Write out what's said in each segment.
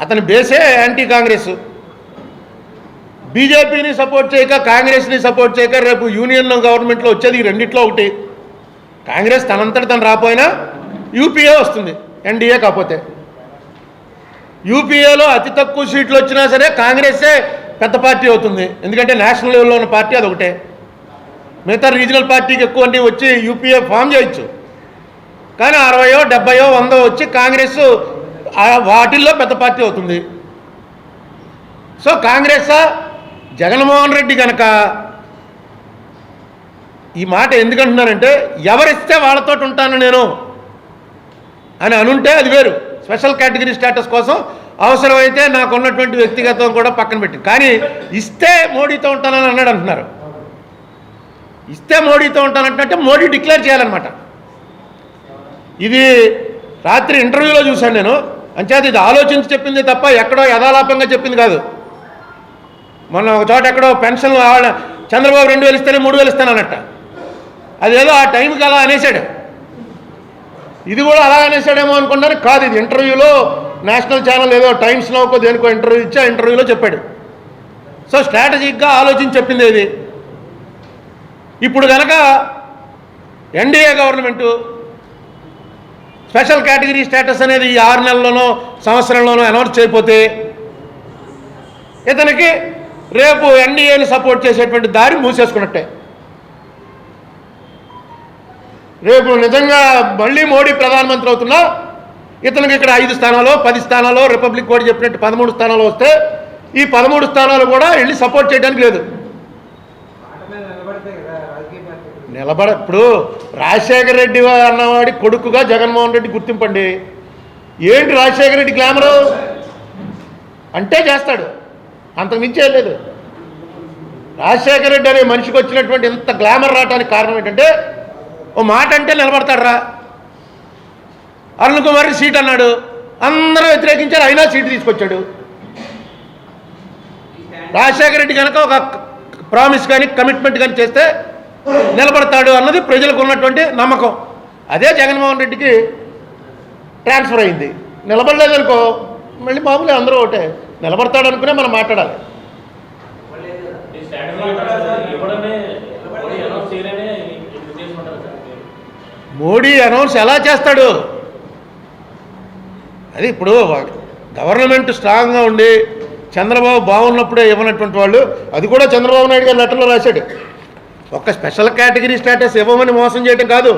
అతని బేసే యాంటీ కాంగ్రెస్. బీజేపీని సపోర్ట్ చేయక కాంగ్రెస్ని సపోర్ట్ చేయక రేపు యూనియన్ గవర్నమెంట్లో వచ్చేది ఈ రెండిట్లో ఒకటి. కాంగ్రెస్ తనంతట తను రాపోయినా యూపీఏ వస్తుంది, ఎన్డీఏ కాకపోతే. యూపీఏలో అతి తక్కువ సీట్లు వచ్చినా సరే కాంగ్రెస్సే పెద్ద పార్టీ అవుతుంది, ఎందుకంటే నేషనల్ లెవెల్లో ఉన్న పార్టీ అదొకటే. మిగతా రీజనల్ పార్టీకి ఎక్కువ వచ్చి యూపీఏ ఫామ్ చేయొచ్చు, కానీ 60, 70, 100 వచ్చి కాంగ్రెస్ వాటిల్లో పెద్ద పార్టీ అవుతుంది. సో కాంగ్రెస్ జగన్మోహన్ రెడ్డి కనుక ఈ మాట ఎందుకంటున్నారంటే, ఎవరిస్తే వాళ్ళతో ఉంటాను నేను అని అనుంటే అది వేరు. స్పెషల్ కేటగిరీ స్టేటస్ కోసం అవసరమైతే నాకు ఉన్నటువంటి వ్యక్తిగతం కూడా పక్కన పెట్టి, కానీ ఇస్తే మోడీతో ఉంటానని అన్నాడు అంటున్నారు. ఇస్తే మోడీతో ఉంటానంటే మోడీ డిక్లేర్ చేయాలన్నమాట. ఇది రాత్రి ఇంటర్వ్యూలో చూశాను నేను. అంచేత ఇది ఆలోచించి చెప్పింది తప్ప ఎక్కడో యథాలాపంగా చెప్పింది కాదు. మొన్న ఒక చోట ఎక్కడో పెన్షన్ చంద్రబాబు 2000 ఇస్తేనే 3000 ఇస్తాను అన్నట్ట. అదేదో ఆ టైంకి అలా అనేసాడు. ఇది కూడా అలా అనేసాడేమో అనుకున్నాను. కాదు, ఇది ఇంటర్వ్యూలో నేషనల్ ఛానల్ ఏదో టైమ్స్లో దేనికో ఇంటర్వ్యూ ఇచ్చి ఆ ఇంటర్వ్యూలో చెప్పాడు. సో స్ట్రాటజిక్గా ఆలోచించి చెప్పింది ఇది. ఇప్పుడు కనుక NDA government special category status అనేది ఈ 6 నెలల్లోనో సంవత్సరంలోనో అనౌన్స్ చేయకపోతే ఇతనికి రేపు ఎన్డీఏని సపోర్ట్ చేసేటువంటి దారి మూసేసుకున్నట్టే. రేపు నిజంగా మళ్ళీ మోడీ ప్రధానమంత్రి అవుతున్నా ఇతనికి ఇక్కడ 5 స్థానాలు 10 స్థానాలు రిపబ్లిక్ కోడ్ చెప్పినట్టు 13 స్థానాలు వస్తే ఈ 13 స్థానాలు కూడా వెళ్ళి సపోర్ట్ చేయడానికి లేదు. ఇప్పుడు రాజశేఖర రెడ్డి అన్నవాడి కొడుకుగా జగన్మోహన్ రెడ్డి గుర్తింపండి. ఏంటి రాజశేఖర రెడ్డి గ్లామరు అంటే చేస్తాడు, అంతకుమించే లేదు. రాజశేఖర రెడ్డి అనే మనిషికి వచ్చినటువంటి ఇంత గ్లామర్ రావడానికి కారణం ఏంటంటే, ఓ మాట అంటే నిలబడతాడరా. అరుణ్ కుమార్ సీట్ అన్నాడు, అందరూ వ్యతిరేకించారు, అయినా సీటు తీసుకొచ్చాడు. రాజశేఖర రెడ్డి కనుక ఒక ప్రామిస్ కానీ కమిట్మెంట్ కానీ చేస్తే నిలబడతాడు అన్నది ప్రజలకు ఉన్నటువంటి నమ్మకం. అదే జగన్మోహన్ రెడ్డికి ట్రాన్స్ఫర్ అయింది. నిలబడలేదనుకో మళ్ళీ మామూలు అందరూ ఒకటే, నిలబడతాడు అనుకునే మనం మాట్లాడాలి. మోడీ అనౌన్స్ ఎలా చేస్తాడు? అది ఇప్పుడు గవర్నమెంట్ స్ట్రాంగ్గా ఉండి చంద్రబాబు బాగున్నప్పుడే ఇవ్వనటువంటి వాళ్ళు, అది కూడా చంద్రబాబు నాయుడు గారు లెటర్లో రాశాడు. ఒక్క స్పెషల్ కేటగిరీ స్టేటస్ ఇవ్వమని మోసం చేయడం కాదు,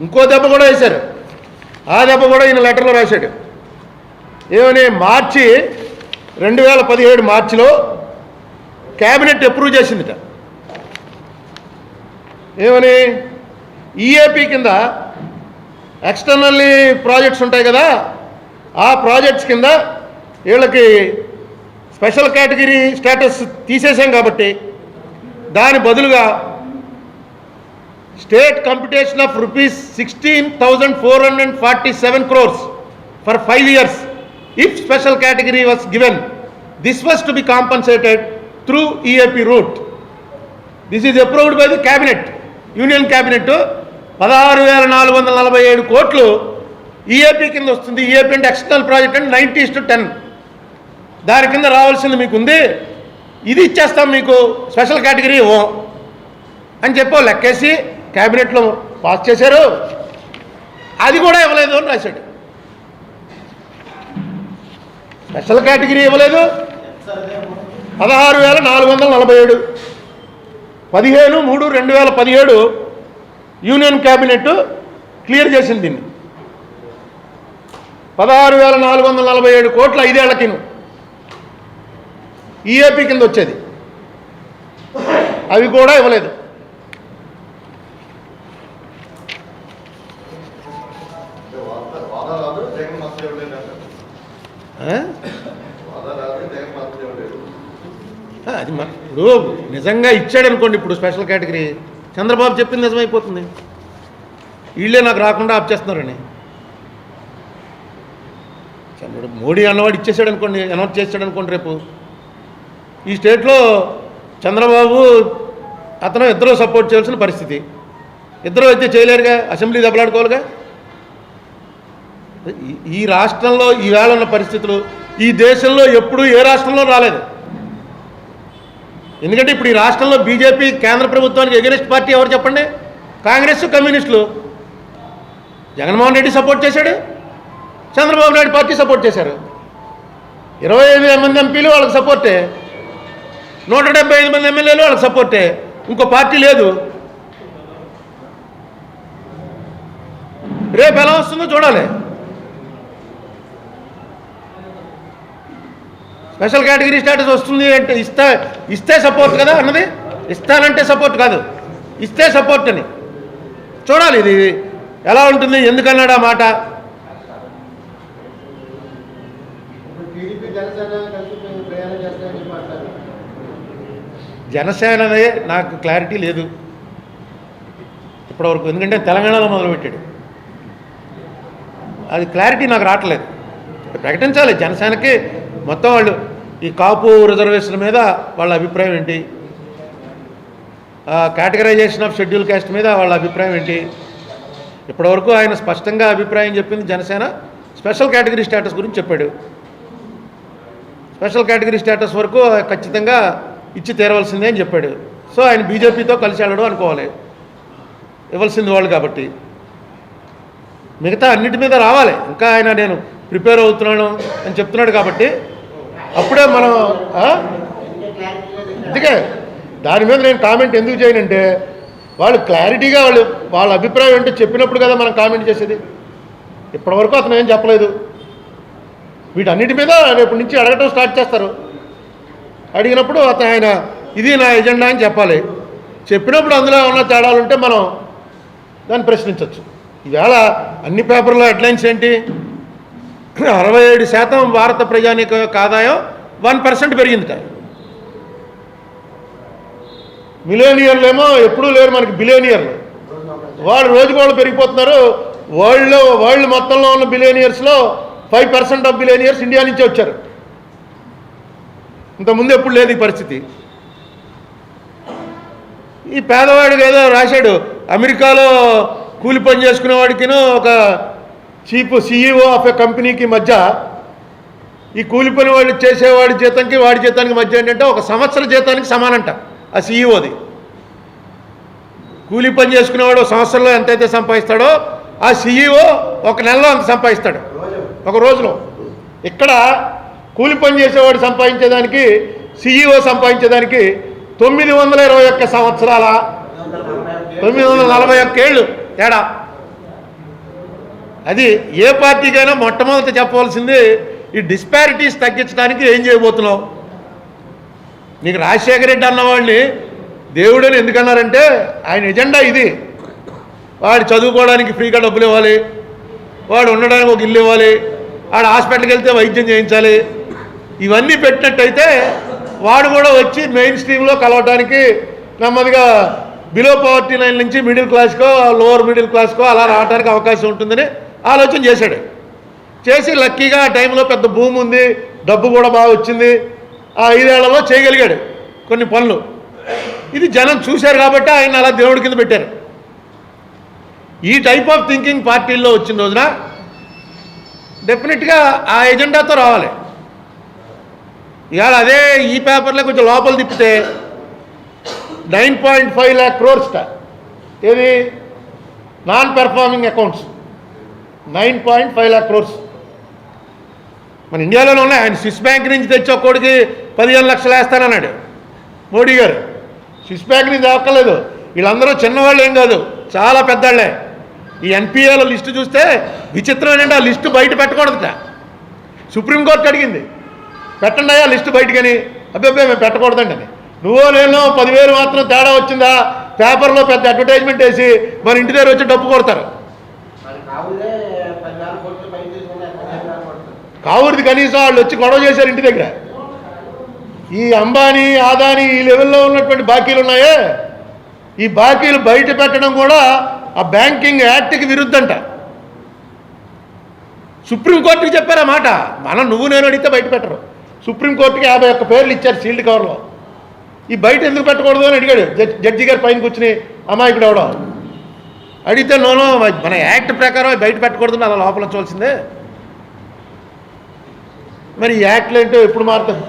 ఇంకో దెబ్బ కూడా వేశారు. ఆ దెబ్బ కూడా ఈయన లెటర్లో రాశాడు. ఏమని, మార్చి 2017 మార్చిలో క్యాబినెట్ అప్రూవ్ చేసిందిట. ఏమని, ఈఏపీ కింద ఎక్స్టర్నల్లీ ప్రాజెక్ట్స్ ఉంటాయి కదా, ఆ ప్రాజెక్ట్స్ కింద వీళ్ళకి స్పెషల్ కేటగిరీ స్టేటస్ తీసేసాం కాబట్టి దాని బదులుగా state computation of ₹16,447 crores for 5 years if special category was given. This was to be compensated through EAP route. This is approved by the cabinet, union cabinet. 16,447 కోట్లు EAP కింద వస్తుంది. EAP అంటే external project అంటే 90:10 దాని కింద రావాల్సింది మీకు ఉంది, ఇది ఇచ్చేస్తాం మీకు, స్పెషల్ కేటగిరీ ఇవ్వం అని చెప్పో లెక్కేసి క్యాబినెట్లో పాస్ చేశారు. అది కూడా ఇవ్వలేదు అని రాశాడు. స్పెషల్ కేటగిరీ ఇవ్వలేదు. 16,447 15/3/2017 యూనియన్ క్యాబినెట్ క్లియర్ చేసింది దీన్ని. 16,447 కోట్ల 5 ఏళ్లకి ఈఏపీ కింద వచ్చేది, అవి కూడా ఇవ్వలేదు. అది ఇప్పుడు నిజంగా ఇచ్చాడు అనుకోండి, ఇప్పుడు స్పెషల్ కేటగిరీ చంద్రబాబు చెప్పింది నిజమైపోతుంది, వీళ్ళే నాకు రాకుండా ఆప్ చేస్తున్నారని. మోడీ అన్నవాడు ఇచ్చేసాడు అనుకోండి, అనౌన్స్ చేసాడు అనుకోండి, రేపు ఈ స్టేట్లో చంద్రబాబు అతను ఇద్దరు సపోర్ట్ చేయాల్సిన పరిస్థితి. ఇద్దరు అయితే చేయలేరుగా, అసెంబ్లీ దెబ్బలాడుకోవాలిగా. ఈ రాష్ట్రంలో ఈవేళ ఉన్న పరిస్థితులు ఈ దేశంలో ఎప్పుడూ ఏ రాష్ట్రంలో రాలేదు. ఎందుకంటే ఇప్పుడు ఈ రాష్ట్రంలో బీజేపీ కేంద్ర ప్రభుత్వానికి ఎగెనిస్ట్ పార్టీ ఎవరు చెప్పండి? కాంగ్రెస్, కమ్యూనిస్టులు. జగన్మోహన్ రెడ్డి సపోర్ట్ చేశాడు, చంద్రబాబు నాయుడు పార్టీ సపోర్ట్ చేశారు. 25 మంది ఎంపీలు వాళ్ళకి సపోర్టే, 175 మంది ఎమ్మెల్యేలు వాళ్ళకి సపోర్టే. ఇంకో పార్టీ లేదు. రేపు ఎలా వస్తుందో చూడాలి. స్పెషల్ కేటగిరీ స్టేటస్ వస్తుంది అంటే ఇస్తే సపోర్ట్ కదా అన్నది. ఇస్తానంటే సపోర్ట్ కాదు, ఇస్తే సపోర్ట్ అని చూడాలి. ఇది ఎలా ఉంటుంది, ఎందుకన్నాడు ఆ మాట? జనసేనదే నాకు క్లారిటీ లేదు ఇప్పటివరకు, ఎందుకంటే తెలంగాణలో మొదలుపెట్టాడు. అది క్లారిటీ నాకు రావట్లేదు. ప్రకటించాలి. జనసేనకి మొత్తం వాళ్ళు ఈ కాపు రిజర్వేషన్ మీద వాళ్ళ అభిప్రాయం ఏంటి, కేటగరైజేషన్ ఆఫ్ షెడ్యూల్ కాస్ట్ మీద వాళ్ళ అభిప్రాయం ఏంటి. ఇప్పటివరకు ఆయన స్పష్టంగా అభిప్రాయం చెప్పింది జనసేన స్పెషల్ కేటగిరీ స్టేటస్ గురించి చెప్పాడు. స్పెషల్ కేటగిరీ స్టేటస్ వరకు ఖచ్చితంగా ఇచ్చి తీరవలసిందే అని చెప్పాడు. సో ఆయన బీజేపీతో కలిసి వెళ్ళడం అనుకోవాలి, ఇవ్వాల్సింది వాళ్ళు కాబట్టి. మిగతా అన్నిటి మీద రావాలి. ఇంకా ఆయన నేను ప్రిపేర్ అవుతున్నాను అని చెప్తున్నాడు కాబట్టి అప్పుడే మనం అందుకే దాని మీద నేను కామెంట్ ఎందుకు చేయనంటే వాళ్ళు క్లారిటీగా వాళ్ళ అభిప్రాయం అంటే చెప్పినప్పుడు కదా మనం కామెంట్ చేసేది. ఇప్పటివరకు అతను ఏం చెప్పలేదు. వీటన్నిటి మీద రేపు నుంచి అడగటం స్టార్ట్ చేస్తారు. అడిగినప్పుడు ఆయన ఇది నా ఎజెండా అని చెప్పాలి. చెప్పినప్పుడు అందులో ఉన్న తేడాలు ఉంటే మనం దాన్ని ప్రశ్నించవచ్చు. ఈవేళ అన్ని పేపర్లో హెడ్లైన్స్ ఏంటి? 67% భారత ప్రజానీక ఆదాయం 1% పెరిగిందిట. మిలియనియర్లు ఏమో ఎప్పుడూ లేరు మనకి, బిలియనియర్లు. వాళ్ళు రోజుకోళ్ళు పెరిగిపోతున్నారు. వరల్డ్ మొత్తంలో ఉన్న బిలియనియర్స్లో 5% ఆఫ్ బిలియనియర్స్ ఇండియా నుంచే వచ్చారు. ఇంతకుముందు ఎప్పుడు లేదు ఈ పరిస్థితి. ఈ పేదవాడికి ఏదో రాశాడు, అమెరికాలో కూలి పని చేసుకునేవాడికిను ఒక చీఫ్ CEO ఆఫ్ ఎ కంపెనీకి మధ్య, ఈ కూలి పని వాళ్ళు చేసేవాడి జీతానికి వాడి జీతానికి మధ్య ఏంటంటే 1 సంవత్సర జీతానికి సమానంట ఆ CEOది. కూలి పని చేసుకునేవాడు సంవత్సరంలో ఎంతైతే సంపాదిస్తాడో ఆ CEO 1 నెలలో అంత సంపాదిస్తాడు, 1 రోజులో. ఇక్కడ కూలి పని చేసేవాడు సంపాదించేదానికి CEO సంపాదించేదానికి 921 సంవత్సరాల 941 ఏళ్ళు తేడా. అది ఏ పార్టీకైనా మొట్టమొదటి చెప్పవలసింది ఈ డిస్పారిటీస్ తగ్గించడానికి ఏం చేయబోతున్నావు. నీకు రాజశేఖర రెడ్డి అన్నవాడిని దేవుడని ఎందుకన్నారంటే ఆయన ఎజెండా ఇది. వాడు చదువుకోవడానికి ఫ్రీగా డబ్బులు ఇవ్వాలి, వాడు ఉండడానికి ఒక ఇల్లు ఇవ్వాలి, వాడు హాస్పిటల్కి వెళ్తే వైద్యం చేయించాలి. ఇవన్నీ పెట్టినట్టయితే వాడు కూడా వచ్చి మెయిన్ స్ట్రీమ్లో కలవడానికి నెమ్మదిగా బిలో పవర్టీ లైన్ నుంచి మిడిల్ క్లాస్కో లోవర్ మిడిల్ క్లాస్కో అలా రావడానికి అవకాశం ఉంటుందని ఆలోచన చేశాడు. చేసి లక్కీగా ఆ టైంలో పెద్ద భూమి ఉంది, డబ్బు కూడా బాగా వచ్చింది. ఆ 5 ఏళ్లలో చేయగలిగాడు కొన్ని పనులు. ఇది జనం చూశారు కాబట్టి ఆయన అలా దేవుడి కింద పెట్టారు. ఈ టైప్ ఆఫ్ థింకింగ్ పార్టీల్లో వచ్చిన రోజున డెఫినెట్గా ఆ ఎజెండాతో రావాలి. ఇవాళ అదే ఈ పేపర్లో కొంచెం లోపల తిప్పితే 9.5 lakh crores ఏది non performing accounts 9.5 lakh crores మన ఇండియాలోనే ఉన్నాయి. ఆయన స్విస్ బ్యాంక్ నుంచి తెచ్చి ఒక్కోడికి 15 లక్షలు వేస్తానన్నాడు మోడీ గారు. స్విస్ బ్యాంక్ నుంచి తేవక్కర్లేదు. వీళ్ళందరూ చిన్నవాళ్ళు ఏం కాదు, చాలా పెద్దవాళ్ళే. ఈ NPAల లిస్టు చూస్తే విచిత్రం ఏంటంటే ఆ లిస్టు బయట పెట్టకూడదుట. సుప్రీంకోర్టు అడిగింది, పెట్టండి అయ్యా లిస్టు బయటకని. అబ్బాయి మేము పెట్టకూడదండి అని. నువ్వో నేను 10,000 మాత్రం తేడా వచ్చిందా పేపర్లో పెద్ద అడ్వర్టైజ్మెంట్ వేసి మన ఇంటి దగ్గర వచ్చి డబ్బు కొడతారు. కావురిది కనీసం వాళ్ళు వచ్చి గొడవ చేశారు ఇంటి దగ్గర. ఈ అంబానీ ఆదానీ ఈ లెవెల్లో ఉన్నటువంటి బాకీలు ఉన్నాయే, ఈ బాకీలు బయట పెట్టడం కూడా ఆ బ్యాంకింగ్ యాక్ట్కి విరుద్ధంట. సుప్రీంకోర్టుకి చెప్పారు ఆ మాట. మనం నువ్వు నేను అడిగితే బయట పెట్టరు. సుప్రీంకోర్టుకి 51 పేర్లు ఇచ్చారు సీల్డ్ కవర్లో. ఈ బయట ఎందుకు పెట్టకూడదు అని అడిగాడు జడ్జి గారు పైన కూర్చుని. అమాయకుడు అవడం అడిగితే నోనో మన యాక్ట్ ప్రకారం బయట పెట్టకూడదు అలా లోపల ఉంచవలసిందే. మరి ఈ యాక్ట్లు ఏంటో ఎప్పుడు మారుతాయి?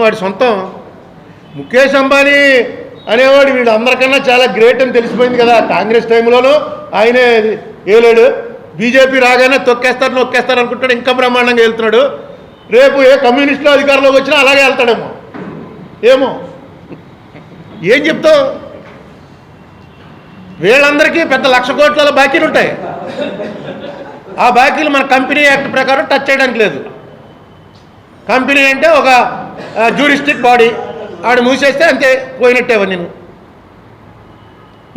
వాడి సొంతం ముఖేష్ అంబానీ అనేవాడు వీడు అందరికన్నా చాలా గ్రేట్ అని తెలిసిపోయింది కదా. కాంగ్రెస్ టైంలోనూ ఆయనే ఏలేడు, బీజేపీ రాగానే తొక్కేస్తారు నొక్కేస్తారు అనుకుంటాడు, ఇంకా బ్రహ్మాండంగా వెళ్తున్నాడు. రేపు ఏ కమ్యూనిస్టులు అధికారంలోకి వచ్చినా అలాగే వెళ్తాడేమో. ఏమో ఏం చెప్తావు? వీళ్ళందరికీ పెద్ద 1,00,000 కోట్ల బాకీలు ఉంటాయి. ఆ బాకీలు మన కంపెనీ యాక్ట్ ప్రకారం టచ్ చేయడానికి లేదు. కంపెనీ అంటే ఒక జ్యూరిస్టిక్ బాడీ, ఆడు మూసేస్తే అంతే, పోయినట్టేవా నేను.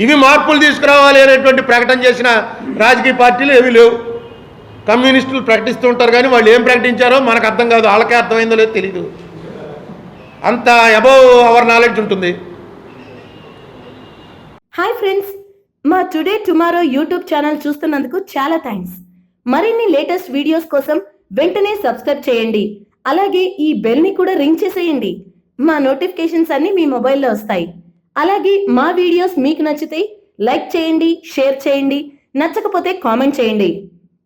ఇవి మార్పులు తీసుకురావాలి అనేటువంటి ప్రకటన చేసిన రాజకీయ పార్టీలు ఏవి లేవు. కమ్యూనిస్టులు ప్రకటిస్తూ ఉంటారు కానీ వాళ్ళు ఏం ప్రకటించారో మనకు అర్థం కాదు, వాళ్ళకే అర్థమైందో లేదో తెలీదు. అంత అబౌవ్ అవర్ నాలెడ్జ్ ఉంటుంది. హాయ్ ఫ్రెండ్స్, మా టుడే టుమారో యూట్యూబ్ ఛానల్ చూస్తున్నందుకు చాలా థ్యాంక్స్. మరిన్ని లేటెస్ట్ వీడియోస్ కోసం వెంటనే సబ్స్క్రైబ్ చేయండి. అలాగే ఈ బెల్ని కూడా రింగ్ చేసేయండి. మా నోటిఫికేషన్స్ అన్ని మీ మొబైల్లో వస్తాయి. అలాగే మా వీడియోస్ మీకు నచ్చితే లైక్ చేయండి, షేర్ చేయండి, నచ్చకపోతే కామెంట్ చేయండి.